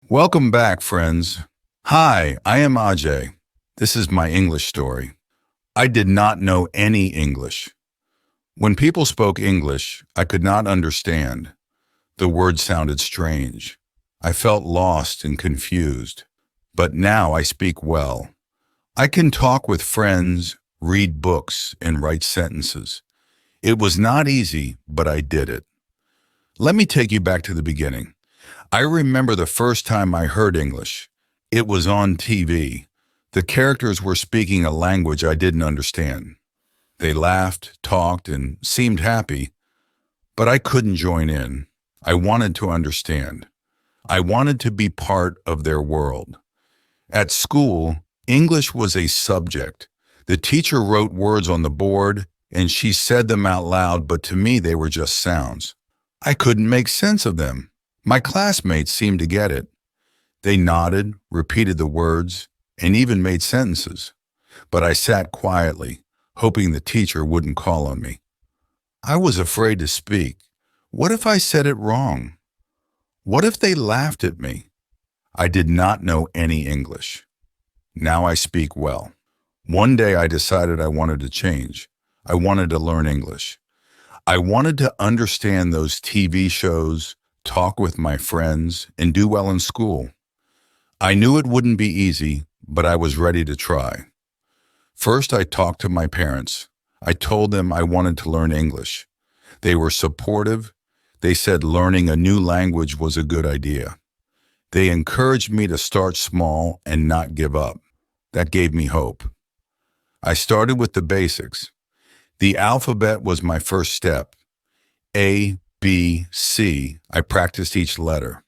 Welcome back, friends. Hi, I am Ajay. This is my English story. I did not know any English. When people spoke English, I could not understand. The words sounded strange. I felt lost and confused. But now I speak well. I can talk with friends, read books, and write sentences. It was not easy, but I did it. Let me take you back to the beginning. I remember the first time I heard English. It was on TV. The characters were speaking a language I didn't understand. They laughed, talked, and seemed happy, but I couldn't join in. I wanted to understand. I wanted to be part of their world. At school, English was a subject. The teacher wrote words on the board, and she said them out loud, but to me they were just sounds. I couldn't make sense of them. My classmates seemed to get it. They nodded, repeated the words, and even made sentences. But I sat quietly, hoping the teacher wouldn't call on me. I was afraid to speak. What if I said it wrong? What if they laughed at me? I did not know any English. Now I speak well. One day I decided I wanted to change. I wanted to learn English. I wanted to understand those TV shows, talk with my friends, and do well in school. I knew it wouldn't be easy, but I was ready to try. First, I talked to my parents. I told them I wanted to learn English. They were supportive. They said learning a new language was a good idea. They encouraged me to start small and not give up. That gave me hope. I started with the basics. The alphabet was my first step. A, B, C. I practiced each letter.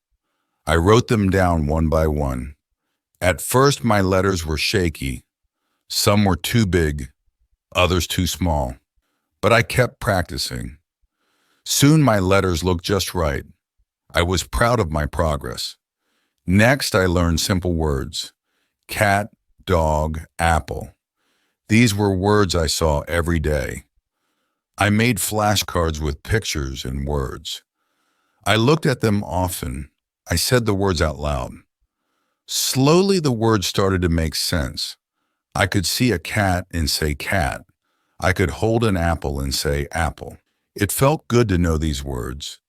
I wrote them down one by one. At first, my letters were shaky. Some were too big, others too small. But I kept practicing. Soon my letters looked just right. I was proud of my progress. Next, I learned simple words. Cat, dog, apple. These were words I saw every day. I made flashcards with pictures and words. I looked at them often. I said the words out loud. Slowly, the words started to make sense. I could see a cat and say cat. I could hold an apple and say apple. It felt good to know these words.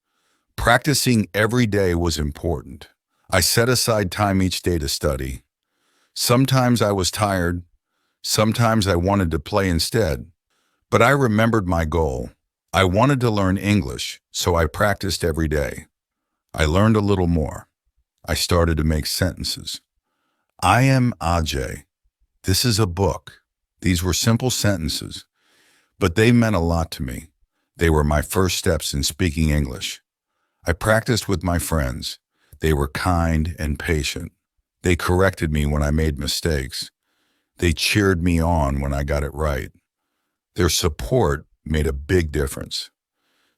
Practicing every day was important. I set aside time each day to study. Sometimes I was tired. Sometimes I wanted to play instead. But I remembered my goal. I wanted to learn English, so I practiced every day. I learned a little more. I started to make sentences. I am Ajay. This is a book. These were simple sentences, but they meant a lot to me. They were my first steps in speaking English. I practiced with my friends. They were kind and patient. They corrected me when I made mistakes. They cheered me on when I got it right. Their support made a big difference.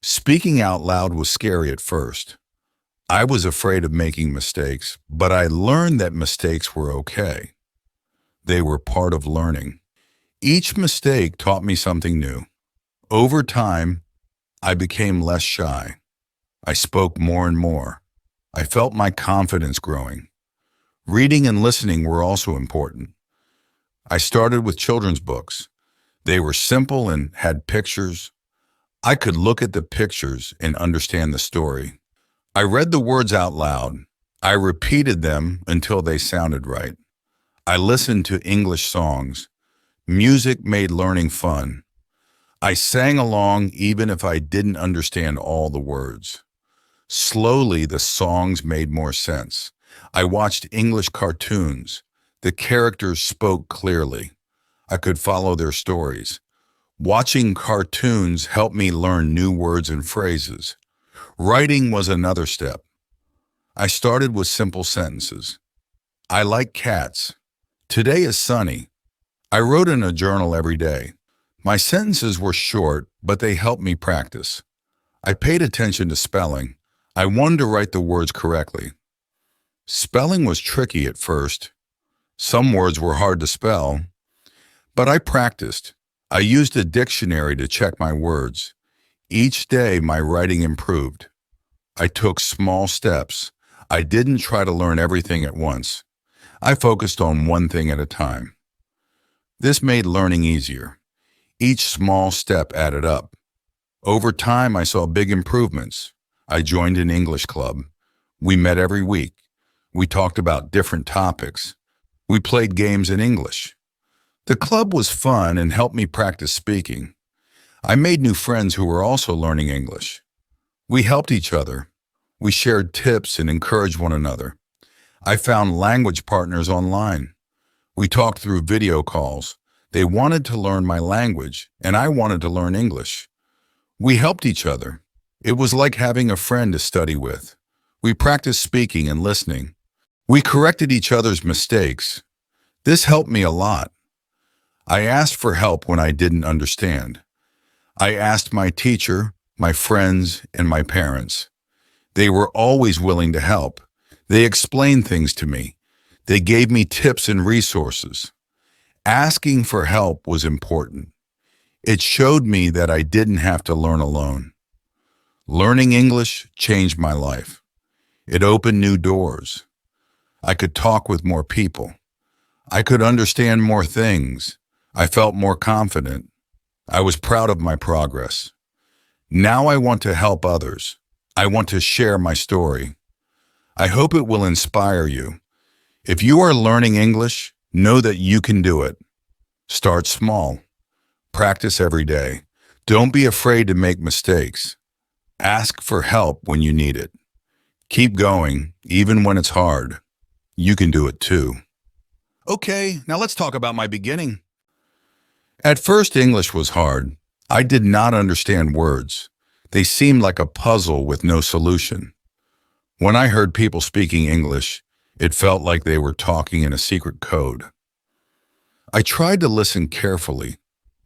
Speaking out loud was scary at first. I was afraid of making mistakes, but I learned that mistakes were okay. They were part of learning. Each mistake taught me something new. Over time, I became less shy. I spoke more and more. I felt my confidence growing. Reading and listening were also important. I started with children's books. They were simple and had pictures. I could look at the pictures and understand the story. I read the words out loud. I repeated them until they sounded right. I listened to English songs. Music made learning fun. I sang along even if I didn't understand all the words. Slowly, the songs made more sense. I watched English cartoons. The characters spoke clearly. I could follow their stories. Watching cartoons helped me learn new words and phrases. Writing was another step. I started with simple sentences. I like cats. Today is sunny. I wrote in a journal every day. My sentences were short, but they helped me practice. I paid attention to spelling. I wanted to write the words correctly. Spelling was tricky at first. Some words were hard to spell, but I practiced. I used a dictionary to check my words. Each day, my writing improved. I took small steps. I didn't try to learn everything at once. I focused on one thing at a time. This made learning easier. Each small step added up. Over time, I saw big improvements. I joined an English club. We met every week. We talked about different topics. We played games in English. The club was fun and helped me practice speaking. I made new friends who were also learning English. We helped each other. We shared tips and encouraged one another. I found language partners online. We talked through video calls. They wanted to learn my language, and I wanted to learn English. We helped each other. It was like having a friend to study with. We practiced speaking and listening. We corrected each other's mistakes. This helped me a lot. I asked for help when I didn't understand. I asked my teacher, my friends, and my parents. They were always willing to help. They explained things to me. They gave me tips and resources. Asking for help was important. It showed me that I didn't have to learn alone. Learning English changed my life. It opened new doors. I could talk with more people. I could understand more things. I felt more confident. I was proud of my progress. Now I want to help others. I want to share my story. I hope it will inspire you. If you are learning English, know that you can do it. Start small. Practice every day. Don't be afraid to make mistakes. Ask for help when you need it. Keep going, even when it's hard. You can do it too. Okay, now let's talk about my beginning. At first, English was hard. I did not understand words. They seemed like a puzzle with no solution. When I heard people speaking English, it felt like they were talking in a secret code. I tried to listen carefully,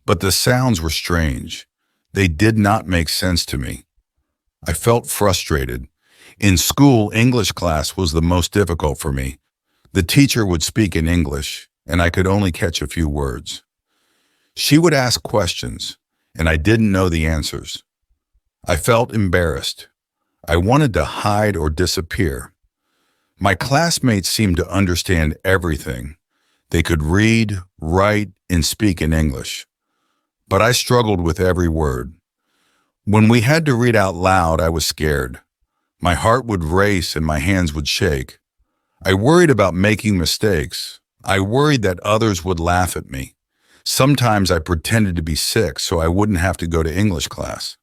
but the sounds were strange. They did not make sense to me. I felt frustrated. In school, English class was the most difficult for me. The teacher would speak in English, and I could only catch a few words. She would ask questions, and I didn't know the answers. I felt embarrassed. I wanted to hide or disappear. My classmates seemed to understand everything. They could read, write, and speak in English. But I struggled with every word. When we had to read out loud, I was scared. My heart would race and my hands would shake. I worried about making mistakes. I worried that others would laugh at me. Sometimes I pretended to be sick so I wouldn't have to go to English class.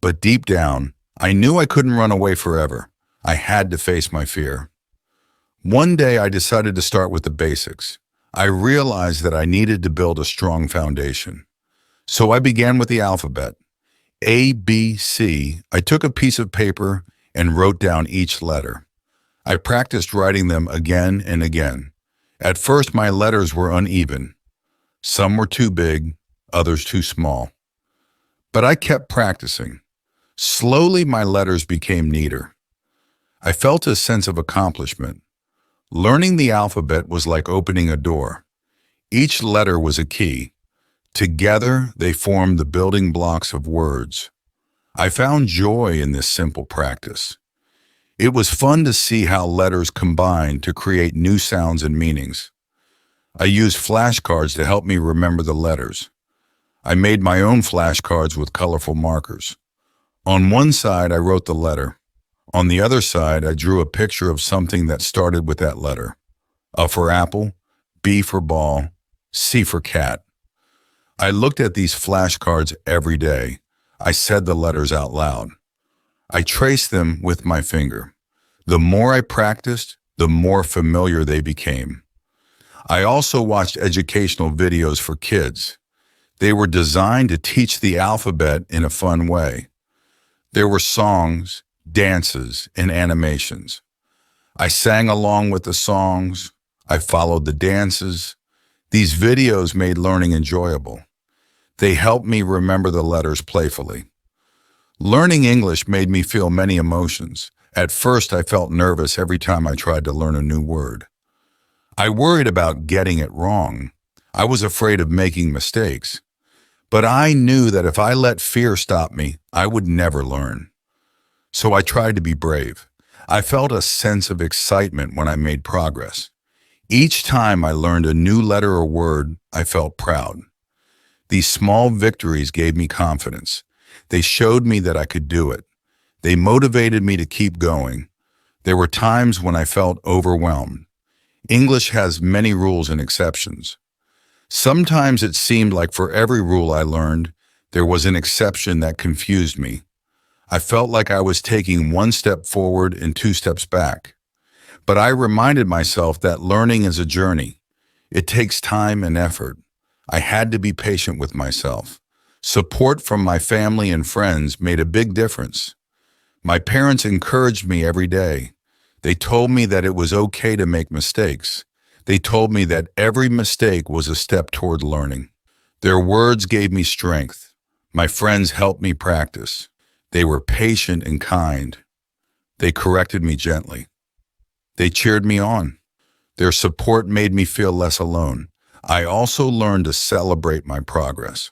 But deep down, I knew I couldn't run away forever. I had to face my fear. One day I decided to start with the basics. I realized that I needed to build a strong foundation. So I began with the alphabet. A, B, C. I took a piece of paper and wrote down each letter. I practiced writing them again and again. At first, my letters were uneven. Some were too big, others too small. But I kept practicing. Slowly, my letters became neater. I felt a sense of accomplishment. Learning the alphabet was like opening a door. Each letter was a key. Together, they formed the building blocks of words. I found joy in this simple practice. It was fun to see how letters combined to create new sounds and meanings. I used flashcards to help me remember the letters. I made my own flashcards with colorful markers. On one side, I wrote the letter. On the other side, I drew a picture of something that started with that letter. A for apple, B for ball, C for cat. I looked at these flashcards every day. I said the letters out loud. I traced them with my finger. The more I practiced, the more familiar they became. I also watched educational videos for kids. They were designed to teach the alphabet in a fun way. There were songs, dances, and animations. I sang along with the songs. I followed the dances. These videos made learning enjoyable. They helped me remember the letters playfully. Learning English made me feel many emotions. At first, I felt nervous every time I tried to learn a new word. I worried about getting it wrong. I was afraid of making mistakes. But I knew that if I let fear stop me, I would never learn. So I tried to be brave. I felt a sense of excitement when I made progress. Each time I learned a new letter or word, I felt proud. These small victories gave me confidence. They showed me that I could do it. They motivated me to keep going. There were times when I felt overwhelmed. English has many rules and exceptions. Sometimes it seemed like for every rule I learned, there was an exception that confused me. I felt like I was taking one step forward and two steps back. But I reminded myself that learning is a journey. It takes time and effort. I had to be patient with myself. Support from my family and friends made a big difference. My parents encouraged me every day. They told me that it was okay to make mistakes. They told me that every mistake was a step toward learning. Their words gave me strength. My friends helped me practice. They were patient and kind. They corrected me gently. They cheered me on. Their support made me feel less alone. I also learned to celebrate my progress.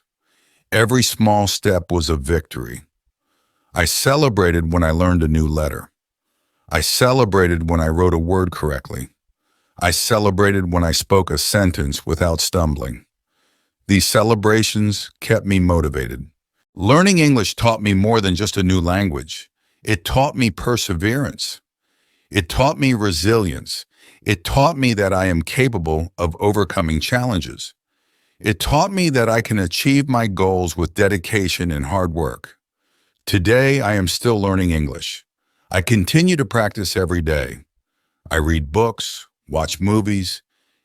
Every small step was a victory. I celebrated when I learned a new letter. I celebrated when I wrote a word correctly. I celebrated when I spoke a sentence without stumbling. These celebrations kept me motivated. Learning English taught me more than just a new language. It taught me perseverance. It taught me resilience. It taught me that I am capable of overcoming challenges. It taught me that I can achieve my goals with dedication and hard work. Today, I am still learning English. I continue to practice every day. I read books, watch movies,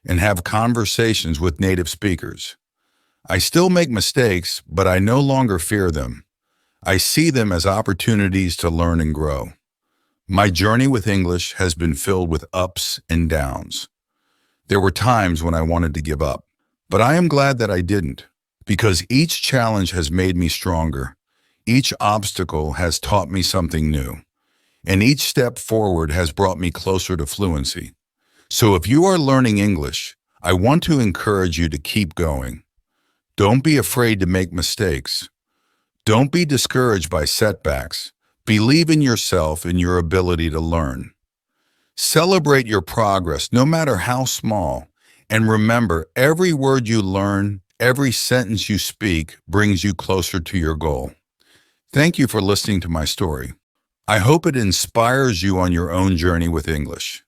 and have conversations with native speakers. I still make mistakes, but I no longer fear them. I see them as opportunities to learn and grow. My journey with English has been filled with ups and downs. There were times when I wanted to give up, but I am glad that I didn't, because each challenge has made me stronger. Each obstacle has taught me something new, and each step forward has brought me closer to fluency. So if you are learning English, I want to encourage you to keep going. Don't be afraid to make mistakes. Don't be discouraged by setbacks. Believe in yourself and your ability to learn. Celebrate your progress, no matter how small. And remember, every word you learn, every sentence you speak brings you closer to your goal. Thank you for listening to my story. I hope it inspires you on your own journey with English.